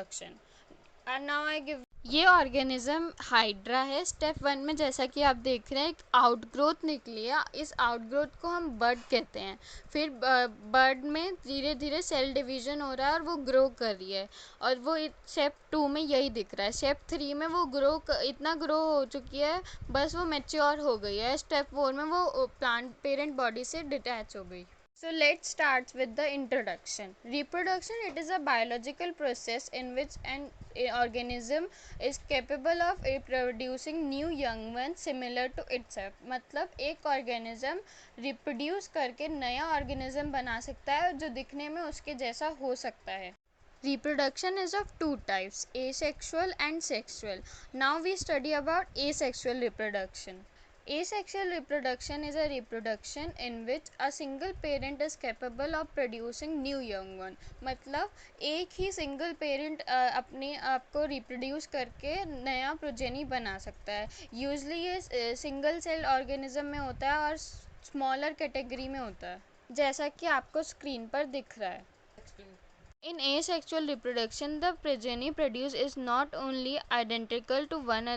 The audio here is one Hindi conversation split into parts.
Reproduction. And now I give, ये ऑर्गेनिज्म हाइड्रा है। स्टेप 1 में जैसा कि आप देख रहे हैं एक आउटग्रोथ निकली है, इस आउटग्रोथ को हम बर्ड कहते हैं। फिर बर्ड में धीरे धीरे सेल डिवीजन हो रहा है और वो ग्रो कर रही है, और वो स्टेप 2 में यही दिख रहा है। स्टेप 3 में वो इतना ग्रो हो चुकी है, बस वो मैच्योर हो गई है। स्टेप 4 में वो प्लांट पेरेंट बॉडी से डिटैच हो गई। So let's start with the introduction. Reproduction, it is a biological process in which an organism is capable of producing new young ones similar to itself. मतलब एक organism reproduce करके नया organism बना सकता है जो दिखने में उसके जैसा हो सकता है. Reproduction is of two types, asexual and sexual. Now we study about asexual reproduction. Asexual reproduction is a reproduction in which a single parent is capable of producing new young one. मतलब एक ही सिंगल पेरेंट अपने आप को रिप्रोड्यूस करके नया प्रोजेनी बना सकता है. यूजली ये सिंगल सेल ऑर्गेनिज्म में होता है और स्मॉलर कैटेगरी में होता है, जैसा कि आपको स्क्रीन पर दिख रहा है. In asexual reproduction, the progeny produced is not only identical to one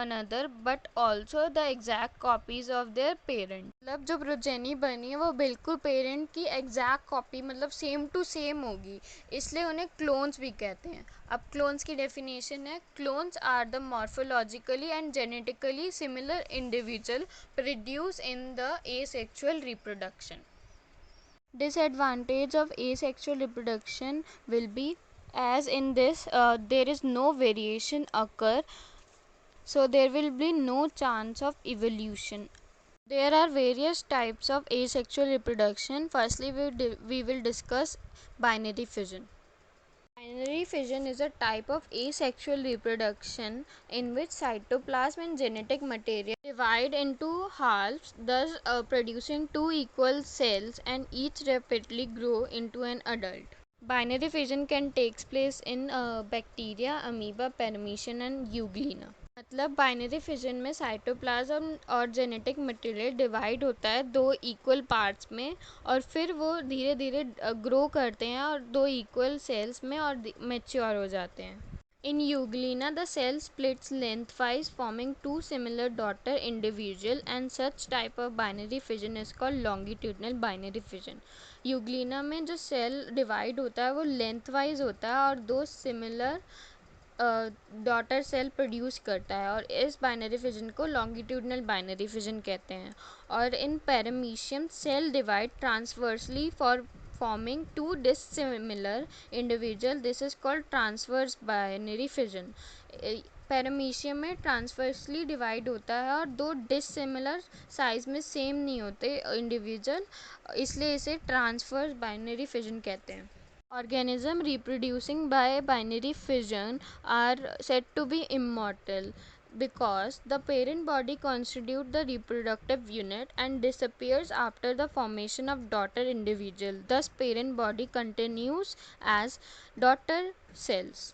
another but also the exact copies of their parent. मतलब जो प्रोजेनी बनी है वो बिल्कुल पेरेंट की एग्जैक्ट कॉपी, मतलब सेम टू सेम होगी, इसलिए उन्हें क्लोन्स भी कहते हैं. अब क्लोन्स की डेफिनेशन है, clones are the morphologically and genetically similar individual produce in the asexual reproduction. Disadvantage of asexual reproduction will be, as in this there is no variation occur, so there will be no chance of evolution. There are various types of asexual reproduction. Firstly, we will discuss binary fission. Binary fission is a type of asexual reproduction in which cytoplasm and genetic material divide into halves, thus producing two equal cells and each rapidly grow into an adult. Binary fission can take place in bacteria, amoeba, paramecium and euglena. मतलब बाइनरी फिजन में साइटोप्लाज्म और जेनेटिक मटेरियल डिवाइड होता है दो इक्वल पार्ट्स में, और फिर वो धीरे धीरे ग्रो करते हैं और दो इक्वल सेल्स में और मैच्योर हो जाते हैं. In Euglena, the cell splits lengthwise, forming two similar daughter individual, and such type of binary fission is called longitudinal binary fission. Euglena में जो सेल डिवाइड होता है वो लेंथवाइज होता है और दो सिमिलर डॉटर सेल प्रोड्यूस करता है, और इस बाइनरी फिजन को लॉन्गिट्यूडनल बाइनरी फिजन कहते हैं. और in paramecium cell divide transversely for forming two dissimilar individual, this is called transverse binary fission. Paramecium में ट्रांसवर्सली डिवाइड होता है और दो डिसिमिलर साइज में सेम नहीं होते इंडिविजुअल, इसलिए इसे ट्रांसवर्स बाइनरी फिजन कहते हैं. Organisms reproducing by binary fission are said to be immortal because the parent body constitutes the reproductive unit and disappears after the formation of daughter individual. Thus, parent body continues as daughter cells.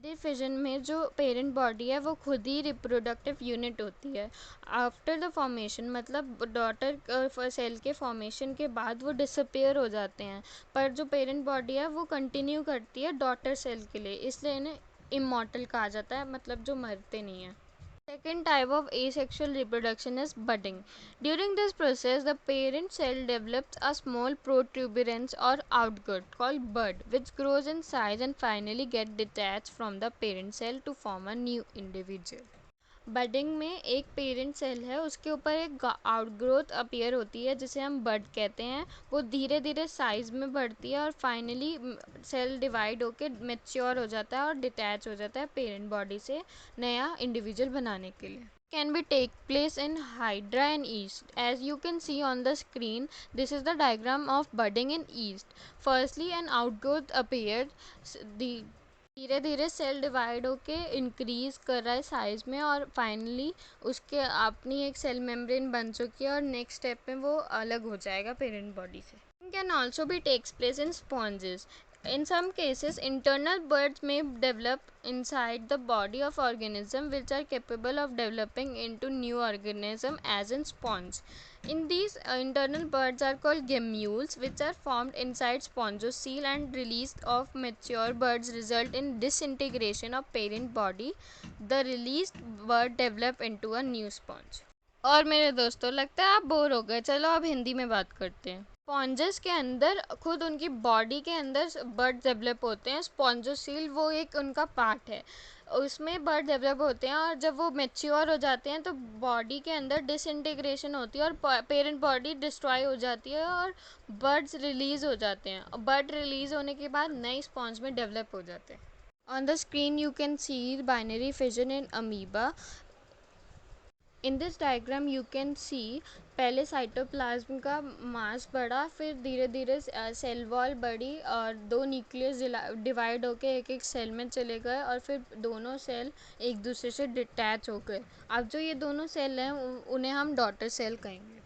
Binary fission में जो पेरेंट बॉडी है वो खुद ही रिप्रोडक्टिव यूनिट होती है. आफ्टर द फॉर्मेशन, मतलब डॉटर सेल के फॉर्मेशन के बाद वो डिसअपेयर हो जाते हैं, पर जो पेरेंट बॉडी है वो कंटिन्यू करती है डॉटर सेल के लिए, इसलिए इन्हें इमॉर्टल कहा जाता है, मतलब जो मरते नहीं हैं. Second type of asexual reproduction is budding. During this process, the parent cell develops a small protuberance or outgrowth called bud, which grows in size and finally get detached from the parent cell to form a new individual. Budding में एक पेरेंट सेल है, उसके ऊपर एक आउटग्रोथ अपीयर होती है जिसे हम बड कहते हैं. वो धीरे धीरे साइज में बढ़ती है और फाइनली सेल डिवाइड होकर मैच्योर हो जाता है और डिटैच हो जाता है पेरेंट बॉडी से नया इंडिविजुअल बनाने के लिए. Can be take place in hydra and yeast. As you can see on the screen, this is the diagram of budding in yeast. Firstly, an outgrowth appeared. The धीरे धीरे सेल डिवाइड होके इंक्रीज कर रहा है साइज में और फाइनली उसके अपनी एक सेल मेम्ब्रेन बन चुकी है और नेक्स्ट स्टेप में वो अलग हो जाएगा पेरेंट बॉडी से. कैन ऑल्सो भी takes place in sponges. In some cases, internal birds may develop inside the body of organisms which are capable of developing into new organism, as in sponge. In these internal birds are called gemmules, which are formed inside spongocele, and release of mature birds result in disintegration of parent body. The released bird develop into a new sponge. और मेरे दोस्तों, लगता है आप बोर हो गए, चलो अब हिंदी में बात करते हैं। स्पॉन्जेस के अंदर खुद उनकी बॉडी के अंदर बर्ड डेवलप होते हैं। स्पॉन्जोसील वो एक उनका पार्ट है, उसमें बर्ड डेवलप होते हैं, और जब वो मैच्योर हो जाते हैं तो बॉडी के अंदर डिसइंटीग्रेशन होती है और पेरेंट बॉडी डिस्ट्रॉय हो जाती है और बर्ड्स रिलीज हो जाते हैं। बर्ड रिलीज होने के बाद नई स्पॉन्ज में डेवलप हो जाते हैं। On the screen you can see binary fission in amoeba. In this diagram you can see पहले साइटोप्लाज्म का मास बढ़ा, फिर धीरे धीरे सेल वॉल बढ़ी और दो न्यूक्लियस डिवाइड होके एक एक सेल में चले गए, और फिर दोनों सेल एक दूसरे से डिटैच हो गए। अब जो ये दोनों सेल हैं उन्हें हम डॉटर सेल कहेंगे।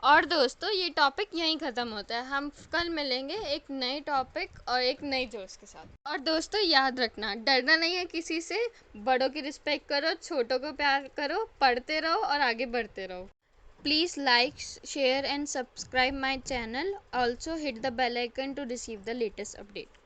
और दोस्तों, ये टॉपिक यहीं ख़त्म होता है। हम कल मिलेंगे एक नए टॉपिक और एक नई जोश के साथ। और दोस्तों, याद रखना, डरना नहीं है किसी से। बड़ों की रिस्पेक्ट करो, छोटों को प्यार करो, पढ़ते रहो और आगे बढ़ते रहो। Please like, share and subscribe my channel. Also hit the bell icon to receive the latest update.